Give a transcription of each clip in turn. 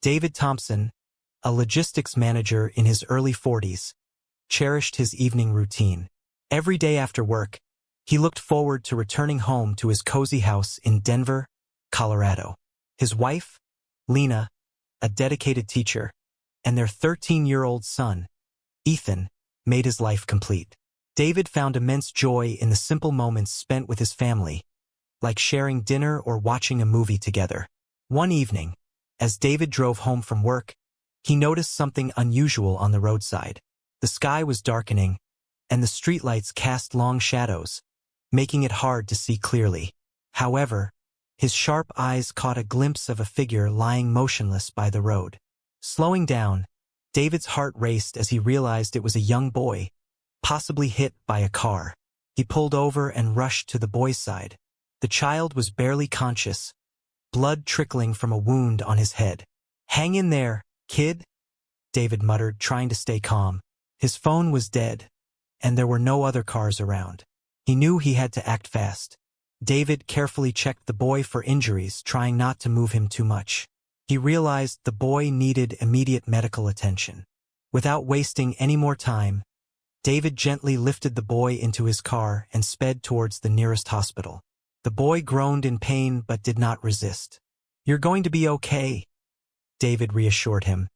David Thompson, a logistics manager in his early 40s, cherished his evening routine. Every day after work, he looked forward to returning home to his cozy house in Denver, Colorado. His wife, Lena, a dedicated teacher, and their 13-year-old son, Ethan, made his life complete. David found immense joy in the simple moments spent with his family, like sharing dinner or watching a movie together. One evening, as David drove home from work, he noticed something unusual on the roadside. The sky was darkening, and the streetlights cast long shadows, making it hard to see clearly. However, his sharp eyes caught a glimpse of a figure lying motionless by the road. Slowing down, David's heart raced as he realized it was a young boy, possibly hit by a car. He pulled over and rushed to the boy's side. The child was barely conscious, blood trickling from a wound on his head. "Hang in there, kid," David muttered, trying to stay calm. His phone was dead, and there were no other cars around. He knew he had to act fast. David carefully checked the boy for injuries, trying not to move him too much. He realized the boy needed immediate medical attention. Without wasting any more time, David gently lifted the boy into his car and sped towards the nearest hospital. The boy groaned in pain but did not resist. "You're going to be okay," David reassured him,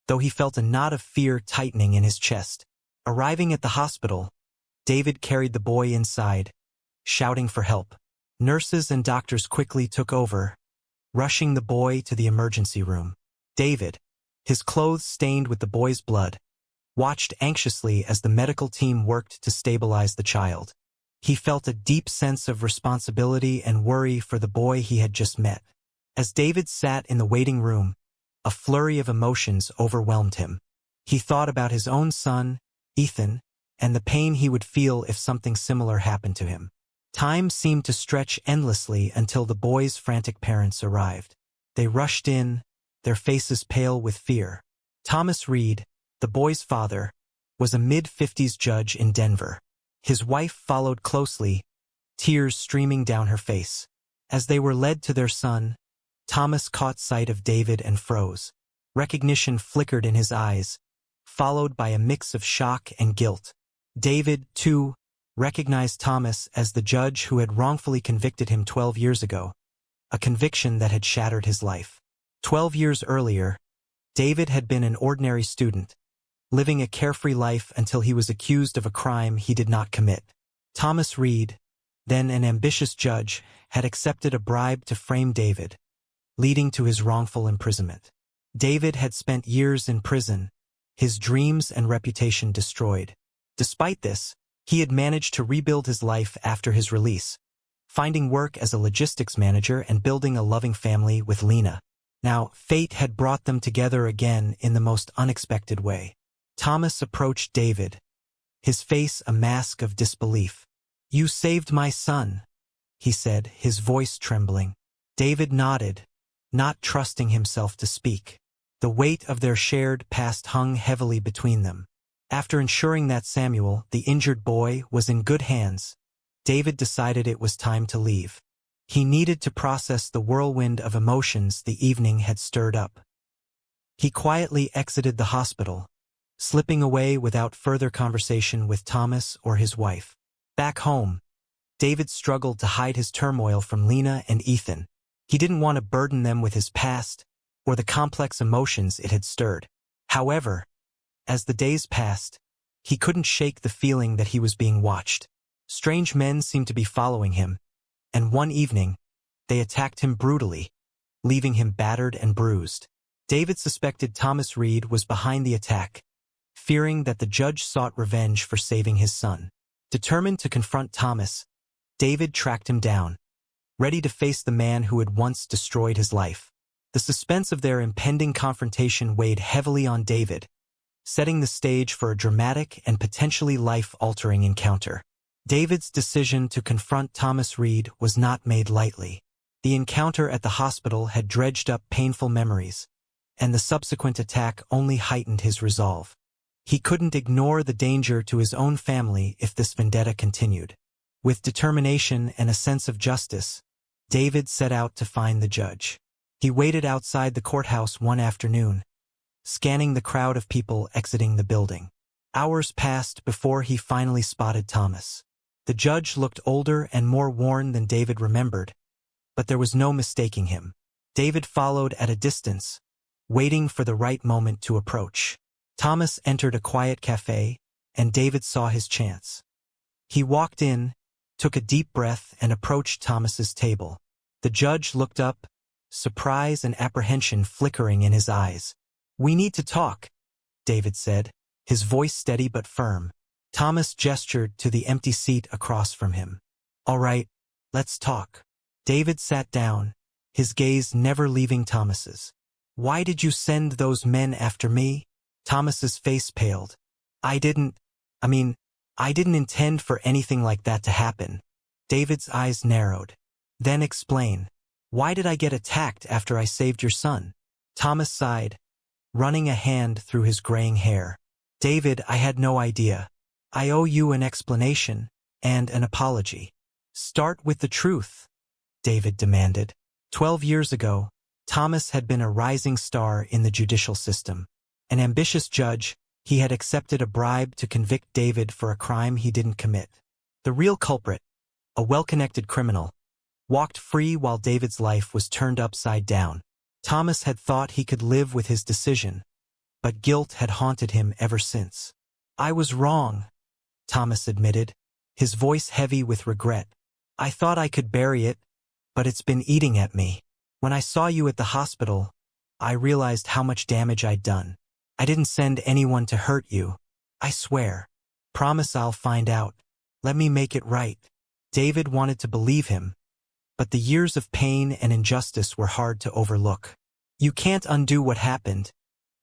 though he felt a knot of fear tightening in his chest. Arriving at the hospital, David carried the boy inside, shouting for help. Nurses and doctors quickly took over, rushing the boy to the emergency room. David, his clothes stained with the boy's blood, watched anxiously as the medical team worked to stabilize the child. He felt a deep sense of responsibility and worry for the boy he had just met. As David sat in the waiting room, a flurry of emotions overwhelmed him. He thought about his own son, Ethan, and the pain he would feel if something similar happened to him. Time seemed to stretch endlessly until the boy's frantic parents arrived. They rushed in, their faces pale with fear. Thomas Reed, the boy's father, was a mid-50s judge in Denver. His wife followed closely, tears streaming down her face. As they were led to their son, Thomas caught sight of David and froze. Recognition flickered in his eyes, followed by a mix of shock and guilt. David, too, recognized Thomas as the judge who had wrongfully convicted him 12 years ago, a conviction that had shattered his life. 12 years earlier, David had been an ordinary student, living a carefree life until he was accused of a crime he did not commit. Thomas Reed, then an ambitious judge, had accepted a bribe to frame David, leading to his wrongful imprisonment. David had spent years in prison, his dreams and reputation destroyed. Despite this, he had managed to rebuild his life after his release, finding work as a logistics manager and building a loving family with Lena. Now, fate had brought them together again in the most unexpected way. Thomas approached David, his face a mask of disbelief. "You saved my son," he said, his voice trembling. David nodded, not trusting himself to speak. The weight of their shared past hung heavily between them. After ensuring that Samuel, the injured boy, was in good hands, David decided it was time to leave. He needed to process the whirlwind of emotions the evening had stirred up. He quietly exited the hospital, slipping away without further conversation with Thomas or his wife. Back home, David struggled to hide his turmoil from Lena and Ethan. He didn't want to burden them with his past or the complex emotions it had stirred. However, as the days passed, he couldn't shake the feeling that he was being watched. Strange men seemed to be following him, and one evening, they attacked him brutally, leaving him battered and bruised. David suspected Thomas Reed was behind the attack, fearing that the judge sought revenge for saving his son. Determined to confront Thomas, David tracked him down, ready to face the man who had once destroyed his life. The suspense of their impending confrontation weighed heavily on David, setting the stage for a dramatic and potentially life-altering encounter. David's decision to confront Thomas Reed was not made lightly. The encounter at the hospital had dredged up painful memories, and the subsequent attack only heightened his resolve. He couldn't ignore the danger to his own family if this vendetta continued. With determination and a sense of justice, David set out to find the judge. He waited outside the courthouse one afternoon, scanning the crowd of people exiting the building. Hours passed before he finally spotted Thomas. The judge looked older and more worn than David remembered, but there was no mistaking him. David followed at a distance, waiting for the right moment to approach. Thomas entered a quiet cafe, and David saw his chance. He walked in, took a deep breath, and approached Thomas's table. The judge looked up, surprise and apprehension flickering in his eyes. "We need to talk," David said, his voice steady but firm. Thomas gestured to the empty seat across from him. "All right, let's talk." David sat down, his gaze never leaving Thomas's. "Why did you send those men after me?" Thomas's face paled. I didn't intend for anything like that to happen." David's eyes narrowed. "Then explain. Why did I get attacked after I saved your son?" Thomas sighed, running a hand through his graying hair. "David, I had no idea. I owe you an explanation and an apology." "Start with the truth," David demanded. 12 years ago, Thomas had been a rising star in the judicial system. An ambitious judge, he had accepted a bribe to convict David for a crime he didn't commit. The real culprit, a well-connected criminal, walked free while David's life was turned upside down. Thomas had thought he could live with his decision, but guilt had haunted him ever since. "I was wrong," Thomas admitted, his voice heavy with regret. "I thought I could bury it, but it's been eating at me. When I saw you at the hospital, I realized how much damage I'd done. I didn't send anyone to hurt you. I swear. Promise I'll find out. Let me make it right." David wanted to believe him, but the years of pain and injustice were hard to overlook. "You can't undo what happened,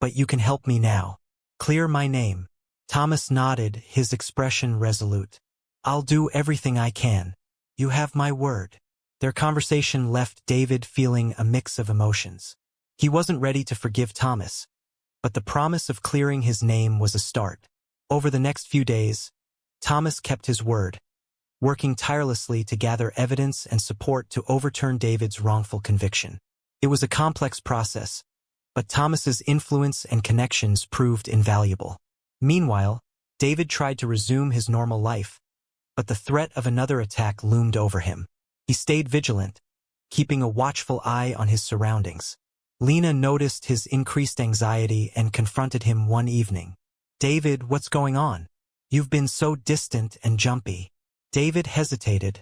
but you can help me now. Clear my name." Thomas nodded, his expression resolute. "I'll do everything I can. You have my word." Their conversation left David feeling a mix of emotions. He wasn't ready to forgive Thomas, but the promise of clearing his name was a start. Over the next few days, Thomas kept his word, working tirelessly to gather evidence and support to overturn David's wrongful conviction. It was a complex process, but Thomas's influence and connections proved invaluable. Meanwhile, David tried to resume his normal life, but the threat of another attack loomed over him. He stayed vigilant, keeping a watchful eye on his surroundings. Lena noticed his increased anxiety and confronted him one evening. "David, what's going on? You've been so distant and jumpy." David hesitated,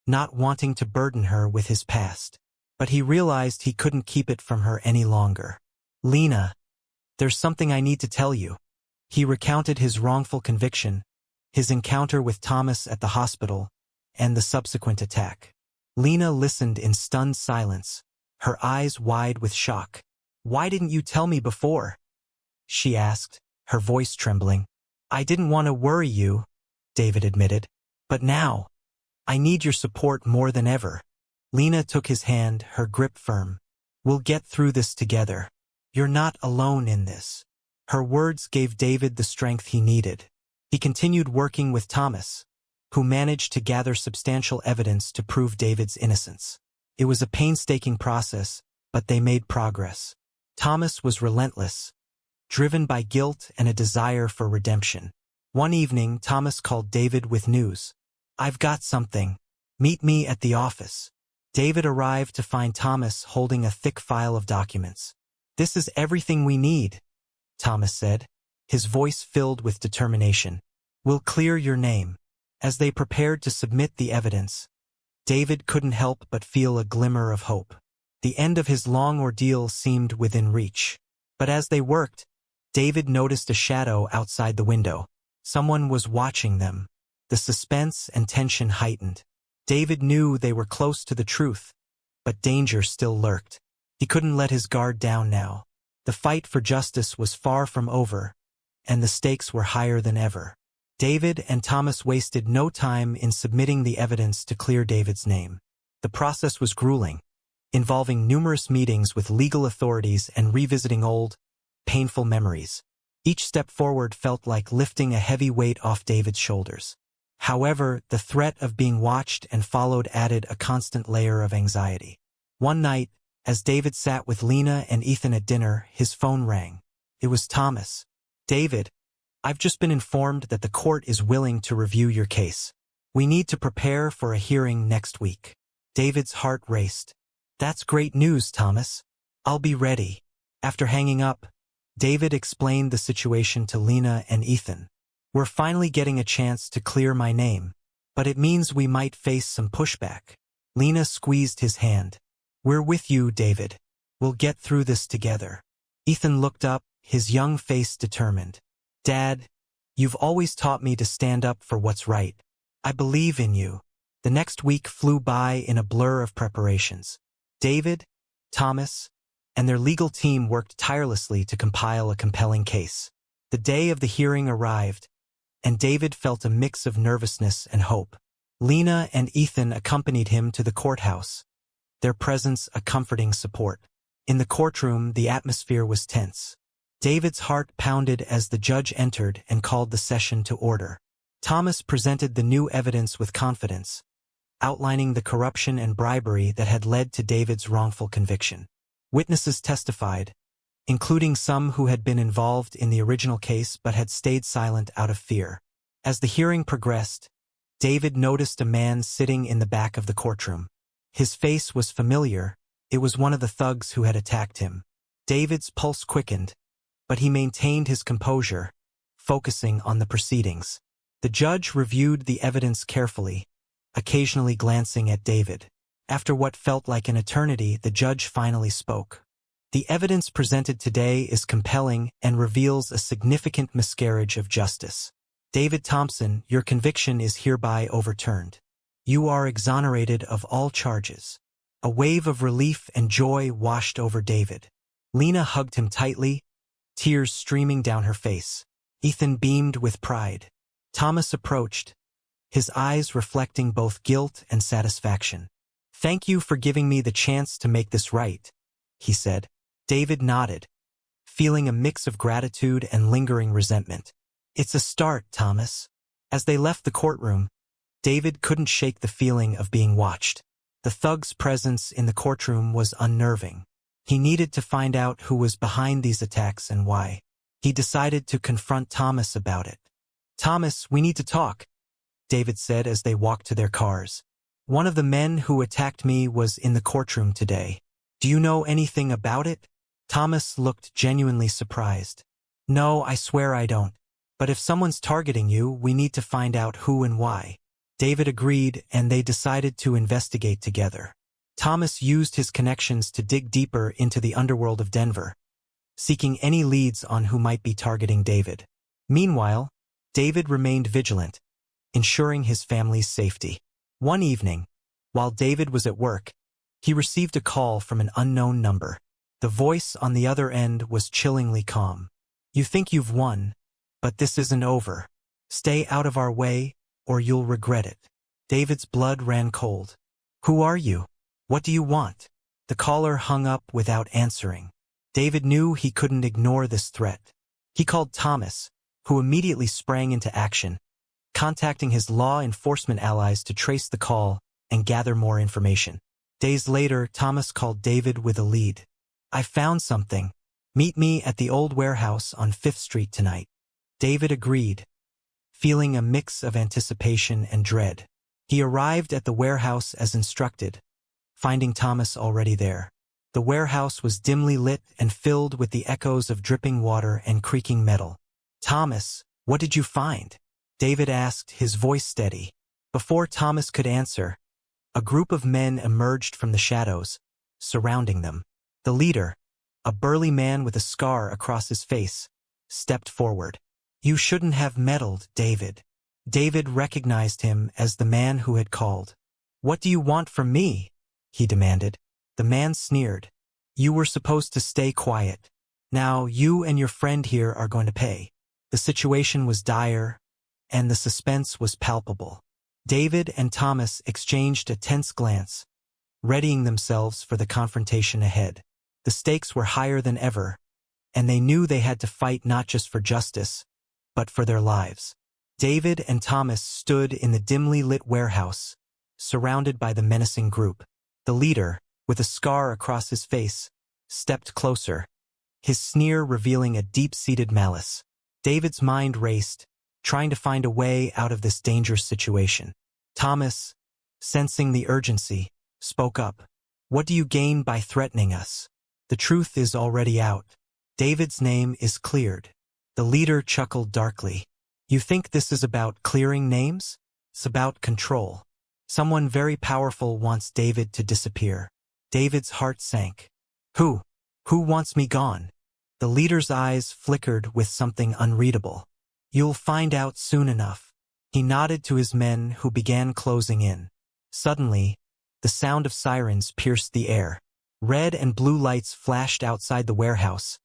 not wanting to burden her with his past. But he realized he couldn't keep it from her any longer. "Lena, there's something I need to tell you." He recounted his wrongful conviction, his encounter with Thomas at the hospital, and the subsequent attack. Lena listened in stunned silence, her eyes wide with shock. "Why didn't you tell me before?" she asked, her voice trembling. "I didn't want to worry you," David admitted. "But now, I need your support more than ever." Lena took his hand, her grip firm. "We'll get through this together. You're not alone in this." Her words gave David the strength he needed. He continued working with Thomas, who managed to gather substantial evidence to prove David's innocence. It was a painstaking process, but they made progress. Thomas was relentless, driven by guilt and a desire for redemption. One evening, Thomas called David with news. "I've got something. Meet me at the office." David arrived to find Thomas holding a thick file of documents. "This is everything we need," Thomas said, his voice filled with determination. "We'll clear your name." As they prepared to submit the evidence, David couldn't help but feel a glimmer of hope. The end of his long ordeal seemed within reach. But as they worked, David noticed a shadow outside the window. Someone was watching them. The suspense and tension heightened. David knew they were close to the truth, but danger still lurked. He couldn't let his guard down now. The fight for justice was far from over, and the stakes were higher than ever. David and Thomas wasted no time in submitting the evidence to clear David's name. The process was grueling, involving numerous meetings with legal authorities and revisiting old, painful memories. Each step forward felt like lifting a heavy weight off David's shoulders. However, the threat of being watched and followed added a constant layer of anxiety. One night, As David sat with Lena and Ethan at dinner, his phone rang. It was Thomas. "David, I've just been informed that the court is willing to review your case. We need to prepare for a hearing next week." David's heart raced. "That's great news, Thomas. I'll be ready." After hanging up, David explained the situation to Lena and Ethan. "We're finally getting a chance to clear my name, but it means we might face some pushback." Lena squeezed his hand. "We're with you, David. We'll get through this together." Ethan looked up, his young face determined. "Dad, you've always taught me to stand up for what's right. I believe in you." The next week flew by in a blur of preparations. David, Thomas, and their legal team worked tirelessly to compile a compelling case. The day of the hearing arrived, and David felt a mix of nervousness and hope. Lena and Ethan accompanied him to the courthouse, their presence a comforting support. In the courtroom, the atmosphere was tense. David's heart pounded as the judge entered and called the session to order. Thomas presented the new evidence with confidence, outlining the corruption and bribery that had led to David's wrongful conviction. Witnesses testified, including some who had been involved in the original case but had stayed silent out of fear. As the hearing progressed, David noticed a man sitting in the back of the courtroom. His face was familiar. It was one of the thugs who had attacked him. David's pulse quickened, but he maintained his composure, focusing on the proceedings. The judge reviewed the evidence carefully, occasionally glancing at David. After what felt like an eternity, the judge finally spoke. "The evidence presented today is compelling and reveals a significant miscarriage of justice. David Thompson, your conviction is hereby overturned. You are exonerated of all charges." A wave of relief and joy washed over David. Lena hugged him tightly, tears streaming down her face. Ethan beamed with pride. Thomas approached, his eyes reflecting both guilt and satisfaction. "Thank you for giving me the chance to make this right," he said. David nodded, feeling a mix of gratitude and lingering resentment. "It's a start, Thomas." As they left the courtroom, David couldn't shake the feeling of being watched. The thug's presence in the courtroom was unnerving. He needed to find out who was behind these attacks and why. He decided to confront Thomas about it. "Thomas, we need to talk," David said as they walked to their cars. "One of the men who attacked me was in the courtroom today. Do you know anything about it?" Thomas looked genuinely surprised. "No, I swear I don't. But if someone's targeting you, we need to find out who and why." David agreed, and they decided to investigate together. Thomas used his connections to dig deeper into the underworld of Denver, seeking any leads on who might be targeting David. Meanwhile, David remained vigilant, ensuring his family's safety. One evening, while David was at work, he received a call from an unknown number. The voice on the other end was chillingly calm. "You think you've won, but this isn't over. Stay out of our way, or you'll regret it." David's blood ran cold. "Who are you? What do you want?" The caller hung up without answering. David knew he couldn't ignore this threat. He called Thomas, who immediately sprang into action, contacting his law enforcement allies to trace the call and gather more information. Days later, Thomas called David with a lead. "I found something. Meet me at the old warehouse on 5th Street tonight." David agreed, feeling a mix of anticipation and dread. He arrived at the warehouse as instructed, finding Thomas already there. The warehouse was dimly lit and filled with the echoes of dripping water and creaking metal. "Thomas, what did you find?" David asked, his voice steady. Before Thomas could answer, a group of men emerged from the shadows, surrounding them. The leader, a burly man with a scar across his face, stepped forward. "You shouldn't have meddled, David." David recognized him as the man who had called. "What do you want from me?" he demanded. The man sneered. "You were supposed to stay quiet. Now you and your friend here are going to pay." The situation was dire, and the suspense was palpable. David and Thomas exchanged a tense glance, readying themselves for the confrontation ahead. The stakes were higher than ever, and they knew they had to fight not just for justice, but for their lives. David and Thomas stood in the dimly lit warehouse, surrounded by the menacing group. The leader, with a scar across his face, stepped closer, his sneer revealing a deep-seated malice. David's mind raced, trying to find a way out of this dangerous situation. Thomas, sensing the urgency, spoke up. "What do you gain by threatening us? The truth is already out." David's name is cleared. The leader chuckled darkly. "You think this is about clearing names? It's about control. Someone very powerful wants David to disappear." David's heart sank. Who? Who wants me gone?" The leader's eyes flickered with something unreadable. "You'll find out soon enough." He nodded to his men who began closing in. Suddenly, the sound of sirens pierced the air. Red and blue lights flashed outside the warehouse,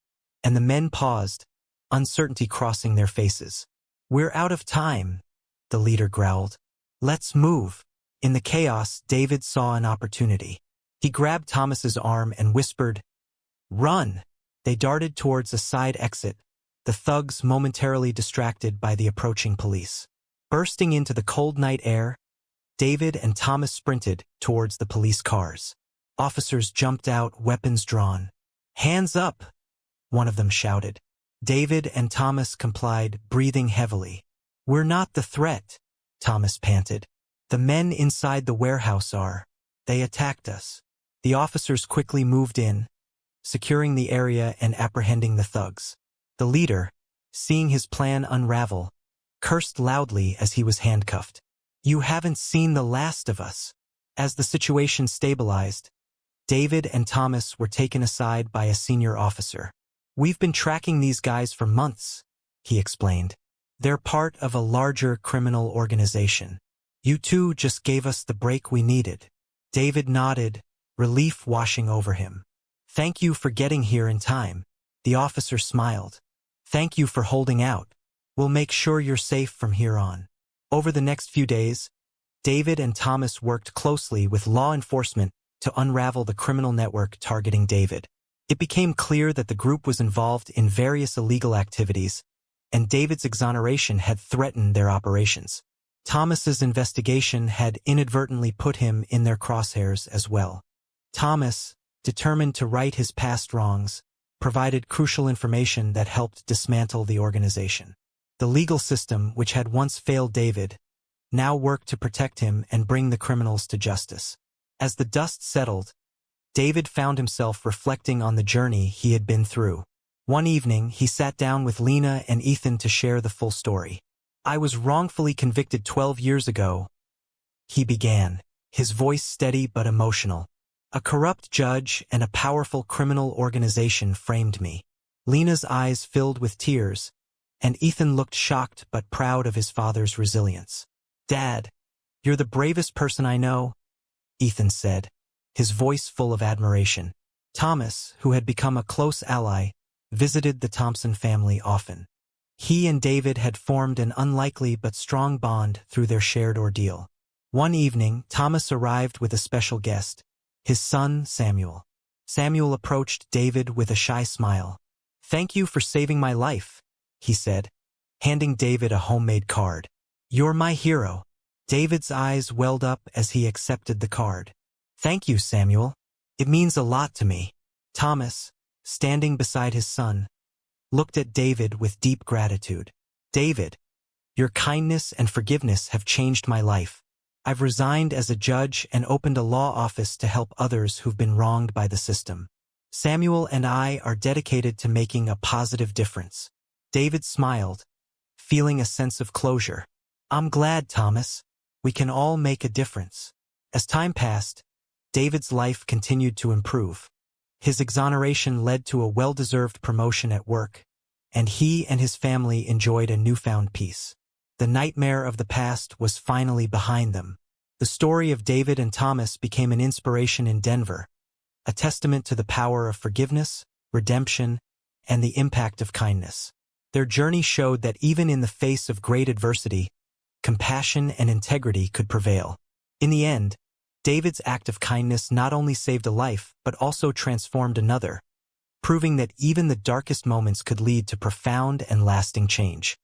and the men paused, uncertainty crossing their faces. "We're out of time," the leader growled. "Let's move." In the chaos, David saw an opportunity. He grabbed Thomas's arm and whispered, "Run!" They darted towards a side exit, the thugs momentarily distracted by the approaching police. Bursting into the cold night air, David and Thomas sprinted towards the police cars. Officers jumped out, weapons drawn. "Hands up!" one of them shouted. David and Thomas complied, breathing heavily. "We're not the threat," Thomas panted. "The men inside the warehouse are. They attacked us." The officers quickly moved in, securing the area and apprehending the thugs. The leader, seeing his plan unravel, cursed loudly as he was handcuffed. "You haven't seen the last of us." As the situation stabilized, David and Thomas were taken aside by a senior officer. "We've been tracking these guys for months," he explained. "They're part of a larger criminal organization. You two just gave us the break we needed." David nodded, relief washing over him. "Thank you for getting here in time." The officer smiled. "Thank you for holding out. We'll make sure you're safe from here on." Over the next few days, David and Thomas worked closely with law enforcement to unravel the criminal network targeting David. It became clear that the group was involved in various illegal activities, and David's exoneration had threatened their operations. Thomas's investigation had inadvertently put him in their crosshairs as well. Thomas, determined to right his past wrongs, provided crucial information that helped dismantle the organization. The legal system, which had once failed David, now worked to protect him and bring the criminals to justice. As the dust settled, David found himself reflecting on the journey he had been through. One evening, he sat down with Lena and Ethan to share the full story. "I was wrongfully convicted 12 years ago," he began, his voice steady but emotional. "A corrupt judge and a powerful criminal organization framed me." Lena's eyes filled with tears, and Ethan looked shocked but proud of his father's resilience. "Dad, you're the bravest person I know," Ethan said, his voice full of admiration. Thomas, who had become a close ally, visited the Thompson family often. He and David had formed an unlikely but strong bond through their shared ordeal. One evening, Thomas arrived with a special guest, his son, Samuel. Samuel approached David with a shy smile. "Thank you for saving my life," he said, handing David a homemade card. "You're my hero." David's eyes welled up as he accepted the card. "Thank you, Samuel. It means a lot to me." Thomas, standing beside his son, looked at David with deep gratitude. "David, your kindness and forgiveness have changed my life. I've resigned as a judge and opened a law office to help others who've been wronged by the system. Samuel and I are dedicated to making a positive difference." David smiled, feeling a sense of closure. "I'm glad, Thomas. We can all make a difference." As time passed, David's life continued to improve. His exoneration led to a well-deserved promotion at work, and he and his family enjoyed a newfound peace. The nightmare of the past was finally behind them. The story of David and Thomas became an inspiration in Denver, a testament to the power of forgiveness, redemption, and the impact of kindness. Their journey showed that even in the face of great adversity, compassion and integrity could prevail. In the end, David's act of kindness not only saved a life but also transformed another, proving that even the darkest moments could lead to profound and lasting change.